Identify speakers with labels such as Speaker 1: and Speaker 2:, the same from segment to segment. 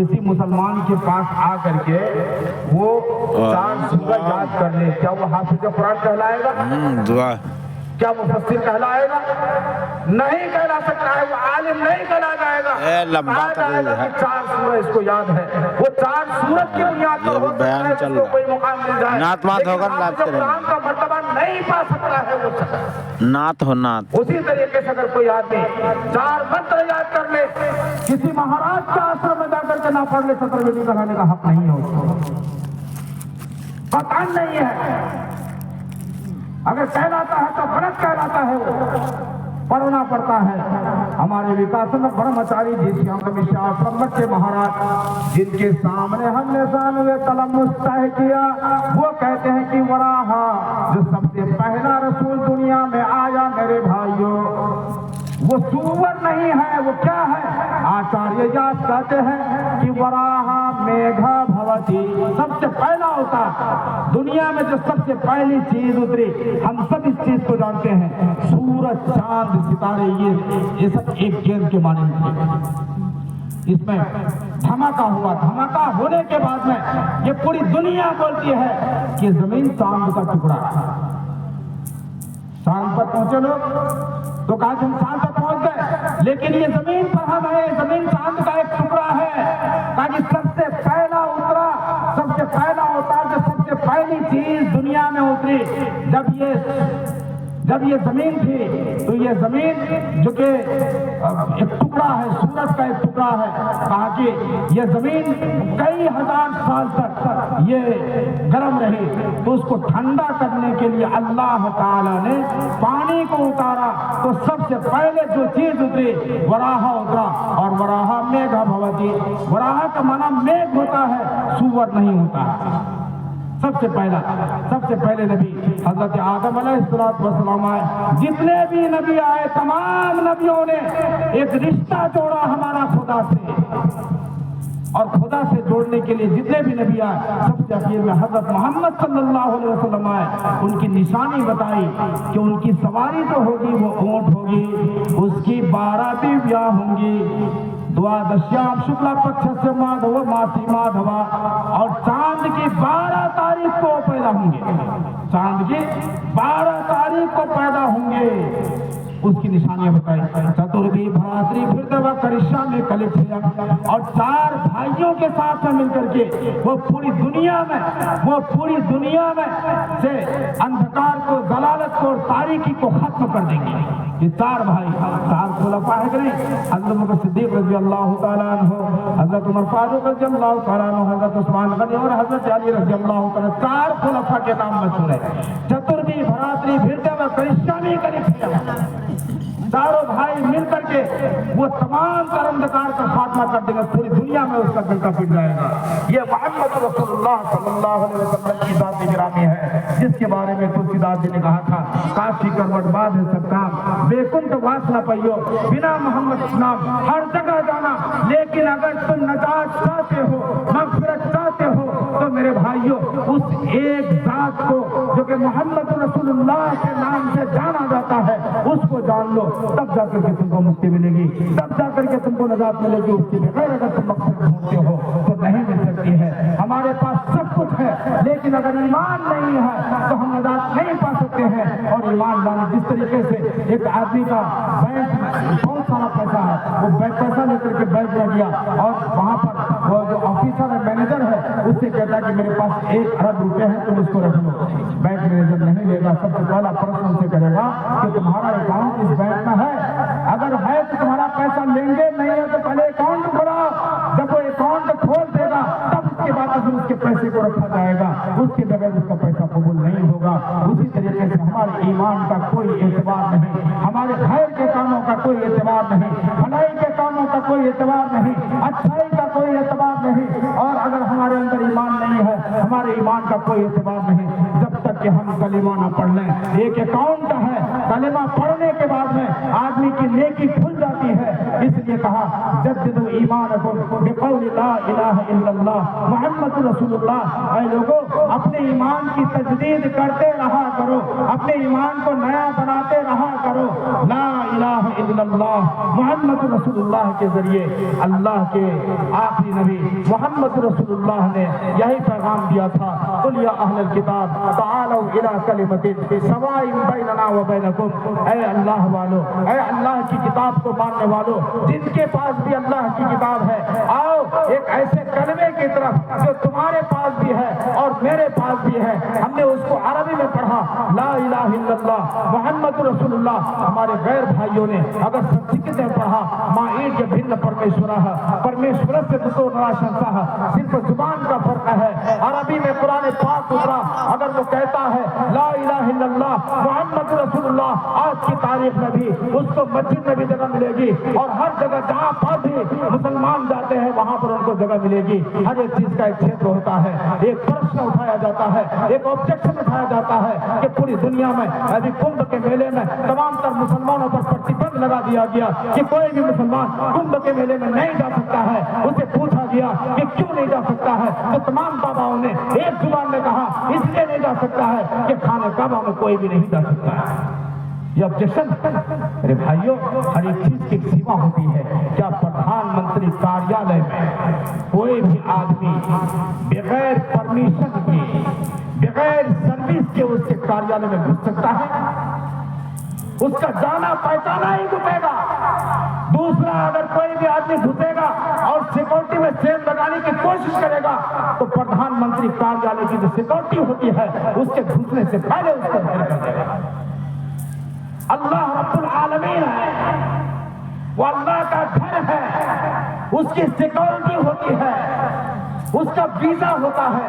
Speaker 1: किसी मुसलमान के पास आ करके वो 4 सूरत याद कर ले, क्या वो हाफिज कुरान कहलाएगा?
Speaker 2: दुआ
Speaker 1: क्या मुफस्सिर कहलाएगा? नहीं कहला सकता है, वो आलिम नहीं कहला जाएगा।
Speaker 2: लंबा
Speaker 1: जाएगा कि 4 सूरत इसको याद है, वो 4 सूरत की बुनियाद पर हो सकता है उसको कोई मुकाम मिल जाए, लेकिन हाफिज कुरान का मर्तबा नहीं पा सकता है वो
Speaker 2: नात हो नात।
Speaker 1: उसी तरीके से अगर कोई आदमी 4 मंत्र याद कर ले, किसी महाराज के आश्रम में जाकर के ना पढ़ ले, चतुर्वेदी कराने का हक नहीं है उसको, पता नहीं है। अगर कहलाता है तो व्रत कहलाता है, वो पढ़ना पड़ता है। हमारे विकासन ब्रह्मचारी जी ब्रह्मच महाराज, जिनके सामने हमने जानवे कलम मुस्तह किया, वो कहते हैं कि वराहा जो सबसे पहला रसूल दुनिया में आया मेरे भाइयों, वो सूवर नहीं है, वो क्या है? आचार्य व्यास कहते हैं कि वराहा मेघा भवती, सबसे पहला होता दुनिया में जो सबसे पहली चीज उतरी, हम सब इस चीज को जानते हैं, सूरज चांद सितारे, ये सब एक गेंद के माने थे। इसमें धमाका हुआ, धमाका होने के बाद में ये पूरी दुनिया बोलती है कि जमीन चांद का टुकड़ा है। चांद पर पहुंचे लोग तो कहा हम चांद पर पहुंच गए, लेकिन ये जमीन पर हम है, जमीन चांद का एक टुकड़ा है। कहा कि सबसे पहला उतरा, सबसे पहला अवतार, जो सबसे पहली चीज दुनिया में उतरी, जब ये जमीन थी, तो ये जमीन जो कि एक टुकड़ा है, सूरज का एक टुकड़ा है, कहा कि ये जमीन कई हजार साल तक ये गर्म रही, तो उसको ठंडा करने के लिए अल्लाह ताला ने पानी को उतारा, तो सबसे पहले जो चीज उतरी वराहा उतरा, और वराहा मेघा भवती, वराहा का माना मेघ होता है, सूवर नहीं होता है। सबसे पहले नबी हजरत आदम अलैहिस्सलाम आए, जितने भी नबी आए तमाम नबियों ने एक रिश्ता जोड़ा हमारा खुदा से, और खुदा से जोड़ने के लिए जितने भी नबी आए, सबसे आखिर में हजरत मोहम्मद सल्लल्लाहु अलैहि वसल्लम आए, उनकी निशानी बताई कि उनकी सवारी जो होगी वो ऊंट होगी, उसकी 12 बीवियां होंगी, द्वादश्याम शुक्ला पक्ष से माधव मासी माधवा, और चांद की 12 तारीख को पैदा होंगे, चांद की 12 तारीख को पैदा होंगे, उसकी निशानियां बताई। चतुर्वी भरात्री फिर करिश्या में कलित, और 4 भाइयों के साथ में मिलकर के वो पूरी दुनिया में से अंधकार को, जलालत को और तारीकी को खत्म कर देंगे। ये 4 भाई, 4 खुलफा है कि नहीं? हज़रत बकर सिद्दीक रज़ी अल्लाह तआला अन्हु, हज़रत उमर फारूक रज़ी अल्लाह तआला अन्हु, हज़रत उस्मान गनी और हज़रत अली रज़ी अल्लाह तआला, 4 खुलफा के नाम मशहूर है। चतुर्वी भरात्री फिर करिश्या में कलित, चारों भाई मिलकर के वो तमाम अंधकार का खात्मा कर देगा, पूरी दुनिया में उसका गलता पिट जाएगा। ये मोहम्मद रसूलुल्लाह सल्लल्लाहु अलैहि वसल्लम की जात गिरामी है, जिसके बारे में तुलसीदास जी ने कहा था, काशी करवट बाद है सब काम, बेकुंठ वासना पइयो, बिना मोहम्मद नाम हर जगह जाना, लेकिन अगर तुम नजात चाहते हो, मग़फ़िरत चाहते हो, तो मेरे भाइयों उस एक जात को जो कि मोहम्मद रसूलुल्लाह के नाम से जाना जाता है, उसको जान लो, तब जाकर के तुमको मुक्ति मिलेगी, तब जाकर के तुमको नजात मिलेगी। उसके बगैर अगर तुम मकसद ढूंढते हो तो नहीं मिल सकती है। हमारे पास सब कुछ है, लेकिन अगर ईमान नहीं है तो हम नजात नहीं पा सकते हैं। और ईमान लाने, जिस तरीके से एक आदमी का बैंक में बहुत सारा पैसा है, वो पैसा लेकर के बैंक में गया, और वहां पर वो जो ऑफिसर है, मैनेजर है, उससे कहता है कि मेरे पास 1 अरब रुपए है, तुम इसको रख लो। बैंक मैनेजर नहीं लेगा, सबसे पहला प्रश्न उनसे करेगा कि तुम्हारा अकाउंट इस बैंक में है, अगर है तो तुम्हारा पैसा लेंगे, नहीं है तो पहले अकाउंट खोलाओ। जब वो अकाउंट खोल देगा तब उसके बाद फिर उसके पैसे को रखा जाएगा, उसके बगैर उसका पैसा कबूल नहीं होगा। उसी तरीके से हमारे ईमान का कोई एतबार नहीं, हमारे खैर के कामों का कोई एतबार नहीं, भलाई के कामों का कोई एतबार नहीं, अच्छाई का कोई एतबार नहीं। और अगर हमारे अंदर ईमान नहीं है, हमारे ईमान का कोई एतबार नहीं, जब तक कि हम कलिमा ना पढ़ लें। एक अकाउंट है, कलिमा पढ़ने के बाद में आदमी की नेकी खुल जाती है। इसलिए कहा जद्दिदू ईमानकुम बिक़ौलि ला इलाहा इल्लल्लाह मुहम्मदुर रसूलुल्लाह। ऐ लोगों, अपने ईमान की तजदीद करते रहा करो, अपने ईमान को नया बनाते रहा करो। ला इलाहा इल्लल्लाह मुहम्मदुर रसूलुल्लाह के जरिए अल्लाह के आखिरी नबी मोहम्मद रसूलुल्लाह ने यही पैगाम दिया था, कुल या अहलल किताब तालू इला कलिमतिन सवाइन बैनना व बैनकुम। ऐ अल्लाह वालों, ऐ अल्लाह की किताब को मानने वालों, जिनके पास भी अल्लाह की किताब है, आओ एक ऐसे कलमे की तरफ जो तुम्हारे पास भी है और मेरे पास भी है। हमने उसको अरबी में पढ़ा, ला इलाहा इल्लल्लाह मुहम्मद रसूलुल्लाह। हमारे गैर भाइयों ने अगर संस्कृत में पढ़ा, माँ ईद के भिन्न परमेश्वर परमेश्वर से तो नाशंसा, सिर्फ जुबान का फर्क है। अरबी में कुरान पाक उतरा, अगर वो कहता है ला इलाहा इल्लल्लाह मुहम्मद रसूलुल्लाह, आज की तारीख में भी उसको मस्जिद में भी जगह मिलेगी और हर जगह जहाँ पर भी मुसलमान जाते हैं वहां पर उनको जगह मिलेगी। हर एक चीज का एक क्षेत्र होता है। एक प्रश्न उठाया जाता है, एक ऑब्जेक्शन उठाया जाता है कि पूरी दुनिया में अभी कुंभ के मेले में तमाम तर मुसलमानों पर प्रतिबंध लगा दिया गया कि कोई भी मुसलमान कुंभ के मेले में नहीं जा सकता है। उसे पूछा गया कि क्यों नहीं जा सकता है, तो तमाम बाबाओं ने एक जुबान में कहा इसलिए नहीं जा सकता है कि खाने काबा में कोई भी नहीं जा सकता है। ये ऑब्जेक्शन, अरे भाइयों, हर एक चीज की सीमा होती है। क्या प्रधानमंत्री कार्यालय में कोई भी आदमी बगैर परमिशन के, बगैर सर्विस के उसके कार्यालय में घुस सकता है? उसका जाना पहचाना ही घुसेगा। दूसरा, अगर कोई भी आदमी घुसेगा और सिक्योरिटी में सेल लगाने की कोशिश करेगा तो प्रधानमंत्री कार्यालय की जो सिक्योरिटी होती है उसके घुसने से पहले उसको ढेर कर देगा। अल्लाह रब्बुल आलमीन है, वो अल्लाह का घर है, उसकी सिक्योरिटी होती है, उसका वीजा होता है।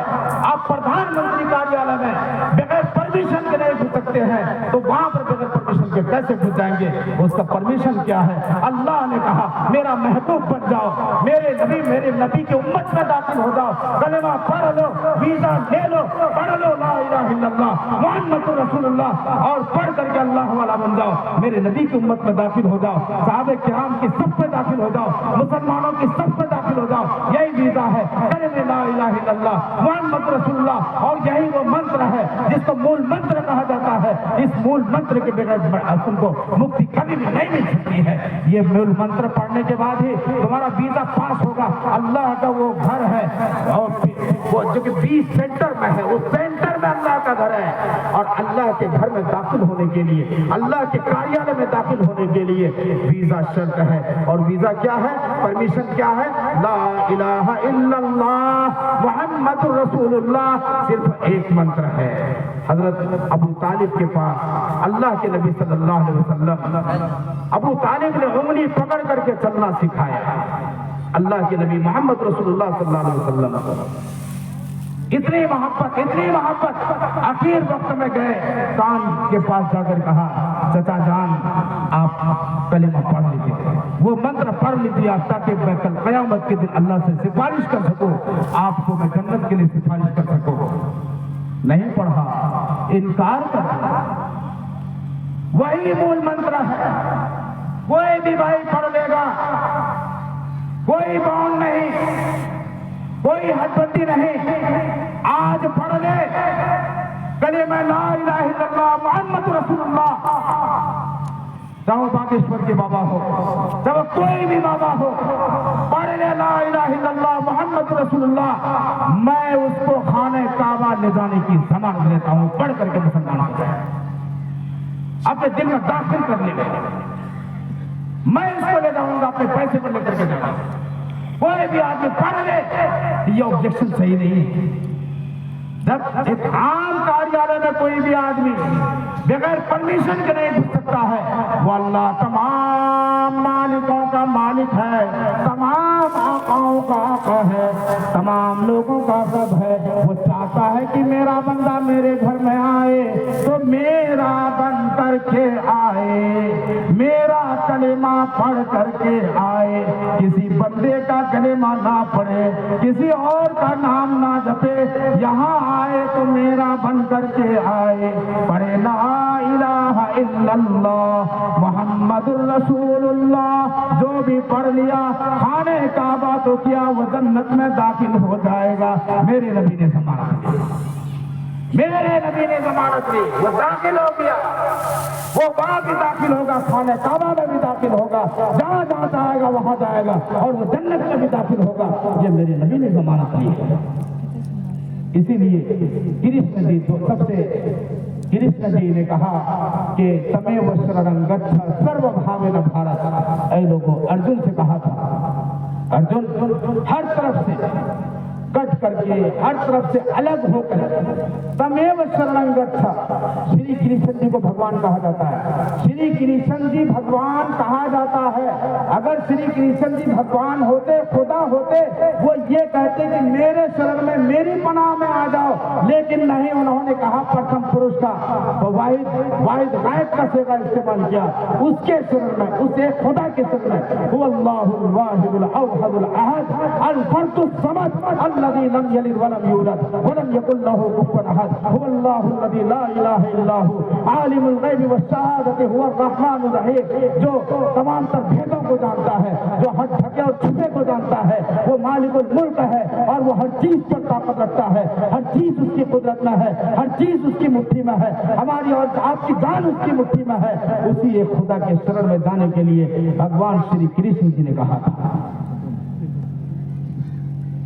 Speaker 1: आप प्रधानमंत्री कार्यालय में बगैर परमिशन के नहीं घुस सकते हैं, तो वहां पर बगैर परमिशन के कैसे घुस जाएंगे? उसका परमिशन क्या है? अल्लाह ने कहा मेरा महबूब बन जाओ, मेरे नबी की उम्मत में दाखिल हो जाओ, कलेमा पढ़ लो, वीजा ले लो, पढ़ लो ला इलाहा इल्लल्लाह मुहम्मदुर रसूलुल्लाह और पढ़ करके अल्लाह वाला बन जाओ, मेरे नबी की उम्मत में दाखिल हो जाओ, सहाबे किराम की सब पे दाखिल हो जाओ, मुसलमानों की सब पे दाखिल हो जाओ। यही वीजा है, ला इलाहा इल्लल्लाह मुहम्मद रसूलुल्लाह। और यही वो मंत्र है जिसको मूल मंत्र कहा जाता है। इस मूल मंत्र के बगैर तुमको मुक्ति कभी भी नहीं मिल सकती है। ये मूल मंत्र पढ़ने के बाद ही तुम्हारा वीजा पास होगा। अल्लाह का वो घर है और वो जो कि 20 सेंटर में है, उस सेंटर में अल्लाह का घर है और अल्लाह के घर में दाखिल होने के लिए, अल्लाह के कार्यालय में दाखिल होने के लिए वीजा शर्त है। और वीजा क्या है? परमिशन क्या है? ला इलाहा इल्लल्लाह मुहम्मद रसूलुल्लाह। सिर्फ एक मंत्र है। हजरत अबू तालिब के पास अल्लाह के नबी सल्लल्लाहु अलैहि वसल्लम, अबू तालिब ने उंगली पकड़ करके चलना सिखाया। अल्लाह के नबी मोहम्मद रसूलुल्लाह सल्लल्लाहु अलैहि वसल्लम इतनी मोहब्बत, आखिर वक्त में गए, कान के पास जाकर कहा चचा जान आप कलेमा पढ़ लीजिए, वो मंत्र पढ़ लीजिए ताकि मैं कल क़यामत के दिन अल्लाह से सिफारिश कर सकूं, आपको मैं जन्नत के लिए सिफारिश कर सकूं। नहीं पढ़ा, इनकार कर दिया। वही मूल मंत्र है, कोई भी भाई पढ़ लेगा, कोई बाउंड नहीं, कोई हदबंदी नहीं। आज पढ़ ले कलेमा ला इलाहा इल्लल्लाह मुहम्मद रसूलुल्लाह। चाहे बागेश्वर के बाबा हो, चाहे कोई भी बाबा हो, पढ़ ले ला इलाहा इल्लल्लाह मुहम्मद रसूलुल्लाह। मैं उसको खाने काबा ले जाने की जमानत देता हूं। पढ़ करके मुसलमान हो जाए, अपने दिल में दाखिल कर ले, मैं इसको ले जाऊंगा, अपने पैसे पर लेकर के जाऊंगा। कोई भी आदमी पढ़ ले, ये ऑब्जेक्शन सही नहीं है। जब एक आम कार्यालय में कोई भी आदमी बगैर परमिशन के नहीं घुस सकता है, वो अल्लाह तमाम मालिकों का मालिक है, तमाम आकाओं का आका है, तमाम लोगों का सब है। वो चाहता है कि मेरा बंदा मेरे घर में आए तो मेरा बन करके आए, मेरा कलेमा पढ़ करके आए, किसी बंदे का कलेमा ना पढ़े, किसी और का नाम ना जपे, यहाँ आए तो मेरा बन करके आए, पढ़े ला इलाहा इल्लल्लाह मुहम्मदुर रसूलुल्लाह, जो भी पढ़ लिया खाने काबा तो क्या वो जन्नत में दाखिल हो जाएगा। मेरे नबी ने जमानत दी, मेरे नबी ने जमानत दी, वो दाखिल हो गया, वो वहां भी दाखिल होगा, खाने काबा में भी दाखिल होगा, जहां जहां जाएगा वहां जाएगा, और वो जन्नत में भी दाखिल होगा। ये मेरे नबी ने जमानत दी है। इसीलिए कृष्ण जी तो सबसे कृष्ण जी ने कहा कि तमेव शरणं गच्छ सर्वभावेन भारत। ऐ लोगों, अर्जुन से कहा था, अर्जुन हर तरफ से कट करके, हर तरफ से अलग होकर तमेव शरणं गच्छ। श्री कृष्ण जी को भगवान कहा जाता है, श्री कृष्ण जी भगवान कहा जाता है। अगर श्री कृष्ण जी भगवान होते, खुदा होते, वो ये कहते कि मेरे शरण में, मेरी पनाह में आ जाओ, लेकिन नहीं, उन्होंने कहा प्रथम पुरुष का, तो वाहिद गायब का सेवा इस्तेमाल किया, उसके शरण में, उस एक खुदा के शरण में। हुवल्लाहुल वाहिदुल अहदुल अहद अल फर्दुस समद अल्लज़ी लम यलिद वलम यूलद वलम यकुल लहू कुफुवन अहद हुवल्लाहुल लज़ी ला इलाहा इल्ला हु आलिमुल गैबि वश्शहादति हुवर रहमानुर रहीम। जो तमाम तर भेदों को जानता है, जो हर ढके और छुपे को जानता है, वो मालिकुल मुल्क है, और वो हर चीज पर ताकत रखता है, हर चीज उसकी कुदरत में है, हर चीज उसकी मुट्ठी में है, हमारी और आपकी जान उसकी मुट्ठी में है। उसी एक खुदा के शरण में जाने के लिए भगवान श्री कृष्ण जी ने कहा था।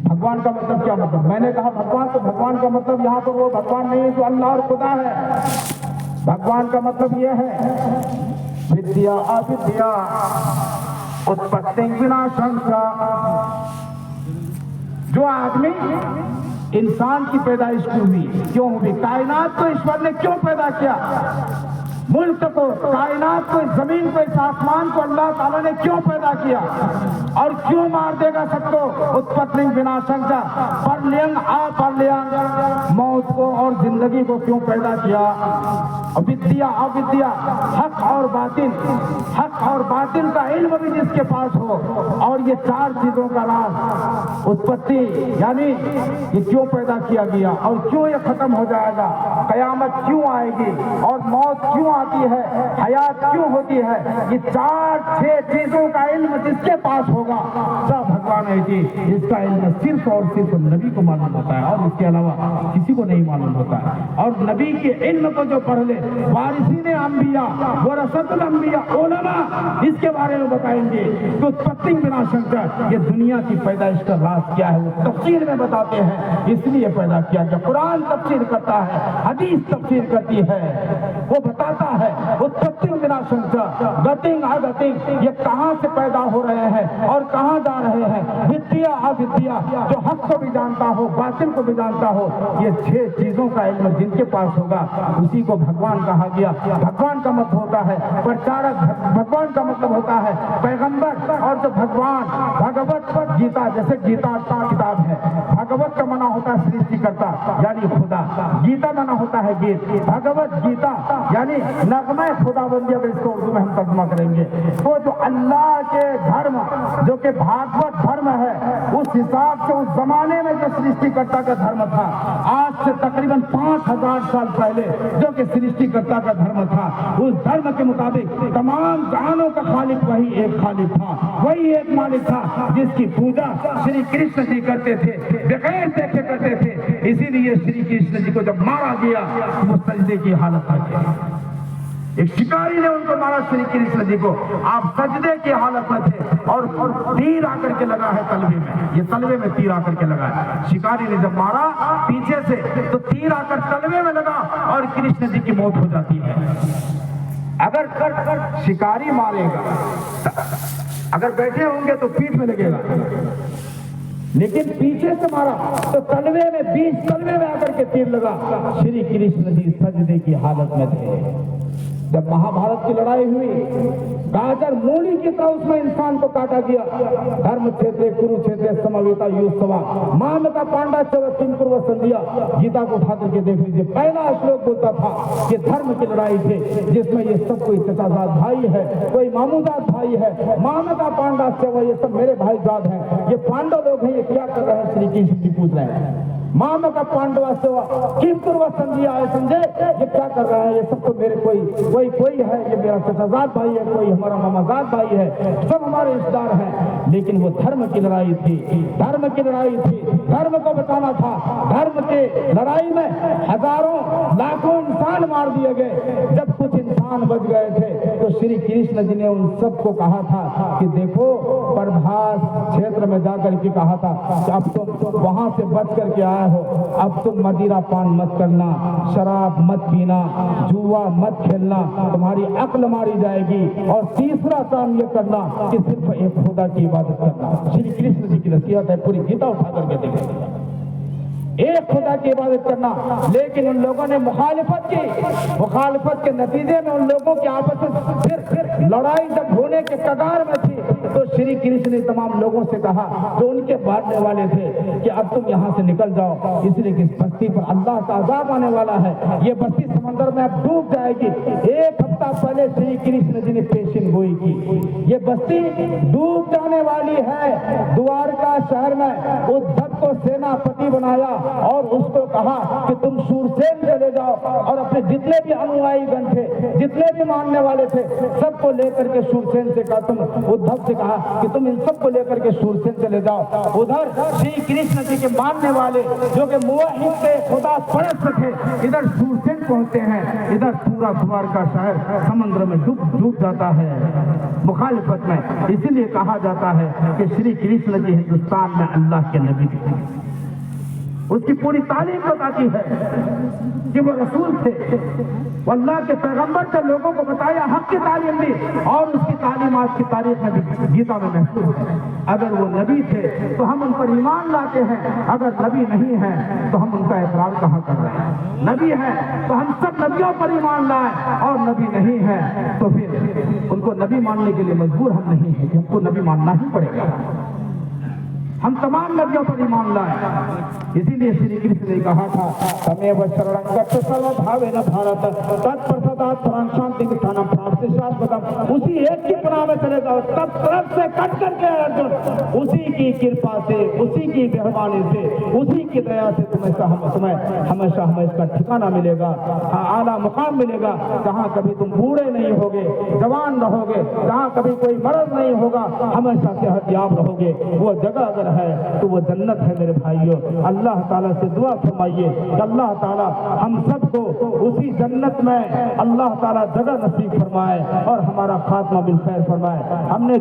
Speaker 1: भगवान का मतलब क्या मतलब? मैंने कहा भगवान, तो भगवान का मतलब यहाँ पर वो भगवान नहीं है जो अल्लाह और खुदा है। भगवान का मतलब यह है विद्या अविद्या उत्पत्ति विनाशं च। जो आदमी, इंसान की पैदाइश क्यों हुई, क्यों हुई? कायनात को ईश्वर ने क्यों पैदा किया? मुल्क को, कायनात को, जमीन को, इस आसमान को अल्लाह ताला ने क्यों पैदा किया, और क्यों मार देगा सबको? उत्पत्ति विनाशं च, परलयंग अपरलयंग, मौत को और जिंदगी को क्यों पैदा किया? विद्या अविद्या, हक और बातिल, हक और बातिल का इल्म भी जिसके पास हो, और ये चार चीजों का राज, उत्पत्ति यानी ये क्यों पैदा किया गया, और क्यों ये खत्म हो जाएगा, कयामत क्यों आएगी, और मौत क्यों आती है, हयात क्यों होती है, ये चार छह चीजों का इल्म जिसके पास होगा, सब भगवान है जी। इसका इल्म सिर्फ और सिर्फ नबी को मालूम होता है, और इसके अलावा किसी को नहीं मालूम होता है। और नबी के इल्म को जो पढ़ ले, वारिसीने अंबिया वरसतुल अंबिया उलमा, इसके बारे में बताएंगे कि उत्पत्ति विनाशं च, ये दुनिया की पैदाइश का राज क्या है, वो तफसीर में बताते हैं। इसलिए पैदा किया गया। कुरान तफसीर करता है, हदीस तफसीर करती है, वो बताता है उत्पत्ति विनाशं च, गतिं अगतिं, ये कहां से पैदा हो रहे हैं और कहां जा रहे हैं। विद्या अविद्या, जो हक को भी जानता हो, बातिल को भी जानता हो, ये छह चीजों का इल्म जिनके पास होगा, उसी को भगवान कहा गया। भगवान का मतलब होता है प्रचारक, भगवान का मतलब होता है पैगंबर, और जो भगवान, भगवत गीता, जैसे गीता किताब है, भगवत का मना होता है सृष्टिकर्ता यानी खुदा, गीता मना होता है गीत, भगवत गीता यानी नगमा खुदाबंदी। अगर इसको उर्दू में हम तर्जुमा करेंगे तो जो अल्लाह के धर्म, जो कि भागवत धर्म है, उस हिसाब से उस जमाने में जो सृष्टिकर्ता का धर्म था, आज से तकरीबन 5000 साल पहले जो कि सृष्टिकर्ता का धर्म था, उस धर्म के मुताबिक तमाम जहानों का खालिक वही एक खालिक था, वही एक मालिक था, जिसकी पूजा श्री कृष्ण जी करते थे, बगैर देखे करते थे। इसीलिए श्री कृष्ण जी को जब मारा गया वो सजदे की हालत में थे। एक शिकारी ने उनको मारा, श्री कृष्ण जी को, आप सजदे की हालत में थे, और तीर आकर के लगा है तलवे में, ये तलवे में तीर आकर के लगा है। शिकारी ने जब मारा पीछे से, तो तीर आकर तलवे में लगा और कृष्ण जी की मौत हो जाती है। अगर शिकारी मारेगा, अगर बैठे होंगे तो पीठ में लगेगा, लेकिन पीछे से मारा तो तलवे में, बीच तलवे में आकर के तीर लगा। श्री कृष्ण जी सजदे की हालत में थे। जब महाभारत की लड़ाई हुई, गाजर मूली की तरह उसमें इंसान को काटा गया। धर्म क्षेत्र कुरुक्षेत्र समवेता युस्तवा मान का पांडा चव किम कुर्व संध्या। गीता को उठा करके देख लीजिए, पहला श्लोक बोलता था कि धर्म की लड़ाई थी जिसमें ये सब कोई चचाजाद भाई है, कोई मामूजाद भाई है। मान का पांडा चव, ये सब मेरे भाईजाद हैं, ये पांडव लोग हैं, ये क्या कर रहे हैं? श्री कृष्ण जी पूछ रहे हैं। माम का पांडवा सेवा किम पूर्व संध्या है, संजय ये क्या कर रहा है? ये सब तो मेरे कोई है, ये मेरा चचाजाद भाई है, कोई हमारा मामाजाद भाई है, सब हमारे रिश्तेदार हैं। लेकिन वो धर्म की लड़ाई थी, धर्म की लड़ाई थी, धर्म को बचाना था। धर्म के लड़ाई में हजारों लाखों इंसान मार दिए गए। जब कुछ इंसान बच गए थे तो श्री कृष्ण जी ने उन सबको कहा था कि देखो, प्रभास क्षेत्र में जाकर के कहा था कि अब तुम वहां से बच करके आए हो, अब तुम मदिरा पान मत करना, शराब मत पीना, जुआ मत खेलना, तुम्हारी अक्ल मारी जाएगी। और तीसरा काम ये करना कि सिर्फ एक खुदा की इबादत करना। श्री कृष्ण जी की नसीहत है, पूरी गीता उठा करके देखें, एक खुदा की इबादत करना। लेकिन उन लोगों ने मुखालिफत की, मुखालिफत के नतीजे में उन लोगों की आपस में फिर लड़ाई जब होने के कगार में थी तो श्री कृष्ण ने तमाम लोगों से कहा जो उनके बांटने वाले थे कि अब तुम यहाँ से निकल जाओ, इसलिए कि इस बस्ती पर अल्लाह का अज़ाब आने वाला है, ये बस्ती समंदर में अब डूब जाएगी। एक हफ्ता पहले श्री कृष्ण जी ने पेशिन गोई की, ये बस्ती डूब जाने वाली है। द्वारका शहर में उद्धव को सेनापति बनाया और उसको कहा कि तुम शूरसेन चले जाओ और अपने जितने भी अनुयायी गण थे, जितने भी मानने वाले थे, सबको लेकर के शूरसेन से कहा, तुम उद्धव से कहा कि तुम इन सबको लेकर के शूरसेन चले जाओ। उधर श्री कृष्ण जी के मानने वाले जो कि मुवाहिद थे, खुदा परस्त थे, इधर शूरसेन पहुंचते हैं, इधर पूरा द्वारका शहर समुद्र में डूब जाता है मुखालिफत में। इसीलिए कहा जाता है कि श्री कृष्ण जी हिंदुस्तान में अल्लाह के नबी थे। उसकी पूरी तालीम बताती है कि वो रसूल थे, वो अल्लाह के पैगंबर से लोगों को बताया, हक की तालीम दी, और उसकी तालीम आज की तारीख में भी गीता में महफूज है। अगर वो नबी थे तो हम उन पर ईमान लाते हैं, अगर नबी नहीं है तो हम उनका इकरार कहाँ कर रहे हैं? नबी है तो हम सब नबियों पर ईमान लाए, और नबी नहीं है तो फिर उनको नबी मानने के लिए मजबूर हम नहीं है, हमको नबी मानना ही पड़ेगा। हम तमाम नबियों पर ईमान लाए। इसीलिए श्री कृष्ण ने कहा था, तमेव शरणं गच्छ सर्वभावेन भारत तत्प्रसादात् परं शांतिं स्थानं प्राप्ति शाश्वतम्। उसी एक की पनाह में चले जाओ, तब तरफ से कट करके अर्जुन, उसी की कृपा से, उसी की मेहरबानी से, उसी की दया से तुम्हें हमेशा इसका ठिकाना मिलेगा, आला मुकाम मिलेगा, जहाँ कभी तुम बूढ़े नहीं होगे, जवान रहोगे, जहाँ कभी कोई मर्ज नहीं होगा, हमेशा सेहतयाब रहोगे। वो जगह अगर है तो वो जन्नत है मेरे भाइयों। अल्लाह ताला से दुआ फरमाइए कि अल्लाह ताला हम सबको उसी जन्नत में अल्लाह ताला जगह नसीब फरमाए और हमारा खात्मा बिल खैर फरमाए। हमने